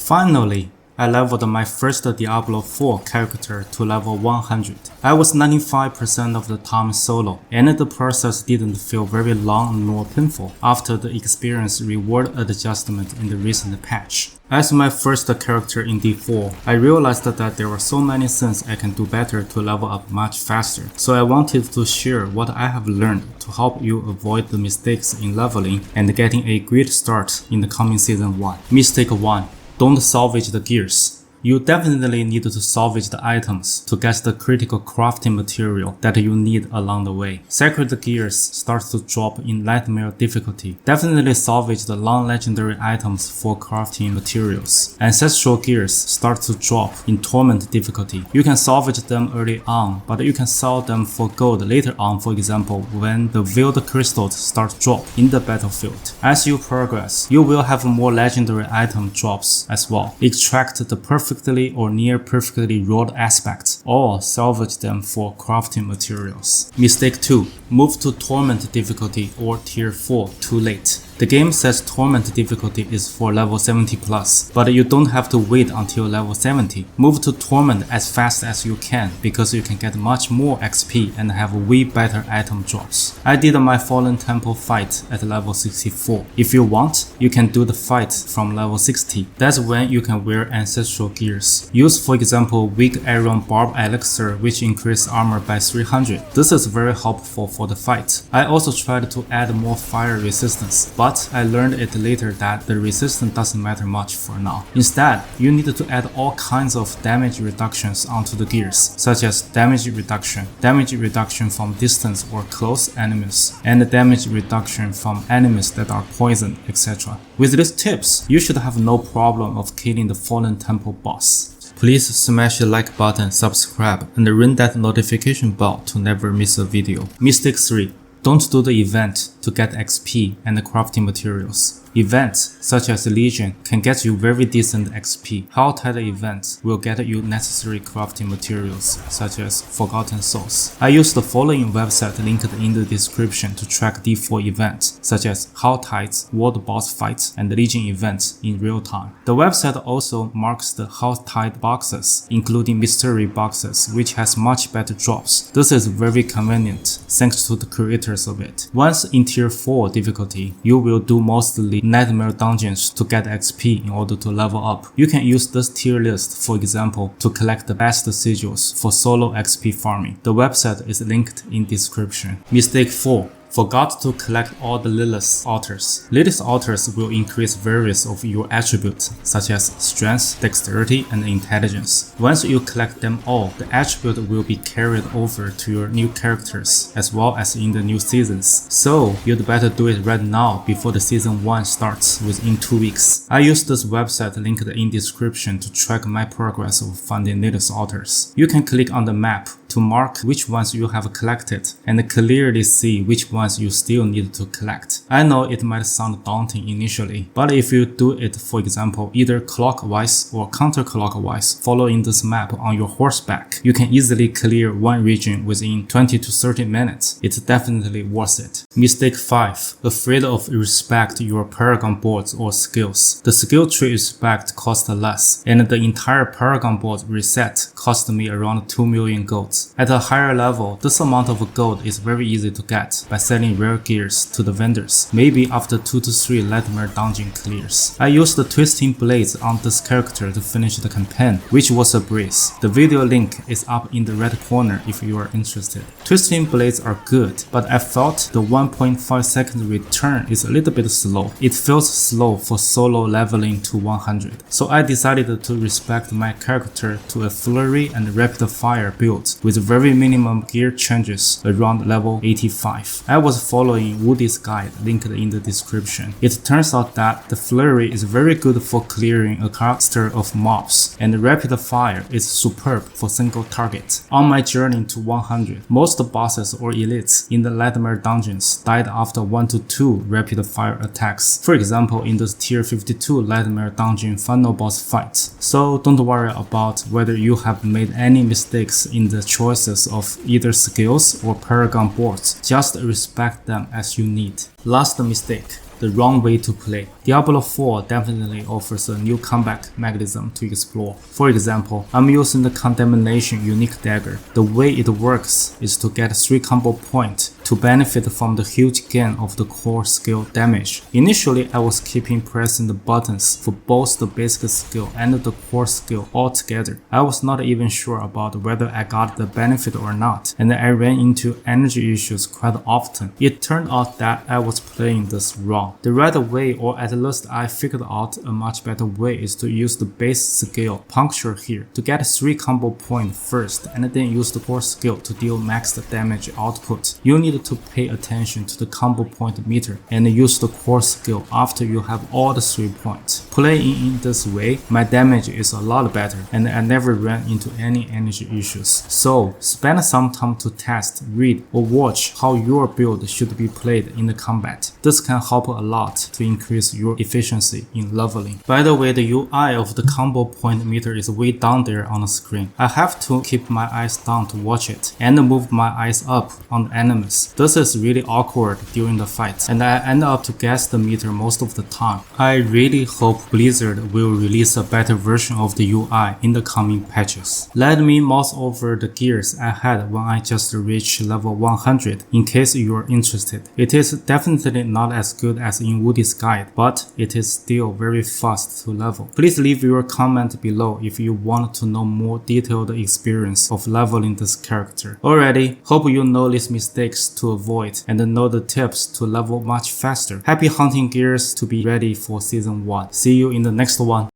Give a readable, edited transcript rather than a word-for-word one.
Finally, I leveled my first Diablo 4 character to level 100. I was 95% of the time solo, and the process didn't feel very long nor painful after the experience reward adjustment in the recent patch. As my first character in D4, I realized that there were so many things I can do better to level up much faster, so I wanted to share what I have learned to help you avoid the mistakes in leveling and getting a great start in the coming Season 1. Mistake 1. Don't salvage the gears. You definitely need to salvage the items to get the critical crafting material that you need along the way. Sacred gears start to drop in nightmare difficulty. Definitely salvage the long legendary items for crafting materials. Ancestral gears start to drop in torment difficulty. You can salvage them early on, but you can sell them for gold later on, for example, when the veiled crystals start to drop in the battlefield. As you progress, you will have more legendary item drops as well. Extract the perfectly or near perfectly rolled aspects, or salvage them for crafting materials. Mistake 2. Move to Torment difficulty or Tier 4 too late. The game says Torment difficulty is for level 70 plus, but you don't have to wait until level 70. Move to Torment as fast as you can because you can get much more XP and have way better item drops. I did my Fallen Temple fight at level 64. If you want, you can do the fight from level 60. That's when you can wear ancestral gears. Use for example Weak Iron Barb Elixir which increase armor by 300. This is very helpful for the fight. I also tried to add more fire resistance, but I learned it later that the resistance doesn't matter much for now. Instead, you need to add all kinds of damage reductions onto the gears, such as damage reduction from distance or close enemies, and damage reduction from enemies that are poisoned, etc. With these tips, you should have no problem of killing the Fallen Temple boss. Please smash the like button, subscribe, and ring that notification bell to never miss a video. Mistake 3. Don't do the event to get XP and crafting materials. Events such as Legion can get you very decent XP. Helltide events will get you necessary crafting materials such as Forgotten Souls. I use the following website linked in the description to track D4 events such as Helltides, World Boss Fights, and Legion events in real time. The website also marks the Helltide boxes, including mystery boxes, which has much better drops. This is very convenient thanks to the creators of it. Once in Tier 4 difficulty, you will do mostly nightmare dungeons to get XP in order to level up. You can use this tier list, for example, to collect the best sigils for solo XP farming. The website is linked in description. Mistake 4. Forgot to collect all the Lilith altars. Lilith altars will increase various of your attributes such as strength, dexterity, and intelligence. Once you collect them all, the attribute will be carried over to your new characters as well as in the new seasons. So you'd better do it right now before the season 1 starts within 2 weeks. I use this website linked in description to track my progress of finding Lilith altars. You can click on the map to mark which ones you have collected and clearly see which ones you still need to collect. I know it might sound daunting initially, but if you do it, for example, either clockwise or counterclockwise, following this map on your horseback, you can easily clear one region within 20 to 30 minutes. It's definitely worth it. Mistake 5. Afraid of respect your Paragon boards or skills. The skill tree respect cost less, and the entire Paragon board reset cost me around 2 million gold. At a higher level, this amount of gold is very easy to get by selling rare gears to the vendors, maybe after 2 to 3 nightmare dungeon clears. I used the twisting blades on this character to finish the campaign, which was a breeze. The video link is up in the right corner if you are interested. Twisting blades are good, but I felt the 1.5 second return is a little bit slow. It feels slow for solo leveling to 100. So I decided to respect my character to a flurry and rapid fire build with very minimum gear changes around level 85. I was following Woody's guide linked in the description. It turns out that the flurry is very good for clearing a cluster of mobs, and rapid fire is superb for single target. On my journey to 100, most bosses or elites in the nightmare dungeons died after 1 to 2 rapid fire attacks. For example, in the tier 52 nightmare dungeon final boss fight. So don't worry about whether you have made any mistakes in the choices of either skills or Paragon boards. Just respect them as you need. Last mistake. the wrong way to play. Diablo 4 definitely offers a new comeback mechanism to explore. For example, I'm using the Condemnation unique dagger. The way it works is to get 3 combo points to benefit from the huge gain of the core skill damage. Initially, I was keeping pressing the buttons for both the basic skill and the core skill all together. I was not even sure about whether I got the benefit or not, and I ran into energy issues quite often. It turned out that I was playing this wrong. The right way, or at least I figured out a much better way, is to use the base skill puncture here to get 3 combo points first and then use the core skill to deal max damage output. You need to pay attention to the combo point meter and use the core skill after you have all the 3 points. Playing in this way, my damage is a lot better and I never ran into any energy issues. So spend some time to test, read, or watch how your build should be played in the combat. This can help a lot to increase your efficiency in leveling. By the way, the UI of the combo point meter is way down there on the screen. I have to keep my eyes down to watch it and move my eyes up on the enemies. This is really awkward during the fight, and I end up to guess the meter most of the time. I really hope Blizzard will release a better version of the UI in the coming patches. Let me mouse over the gears I had when I just reached level 100 in case you are interested. It is definitely not as good as in Woody's guide, but it is still very fast to level. Please leave your comment below if you want to know more detailed experience of leveling this character. Alrighty, hope you know these mistakes to avoid and know the tips to level much faster. Happy hunting gears to be ready for season 1. See you in the next one.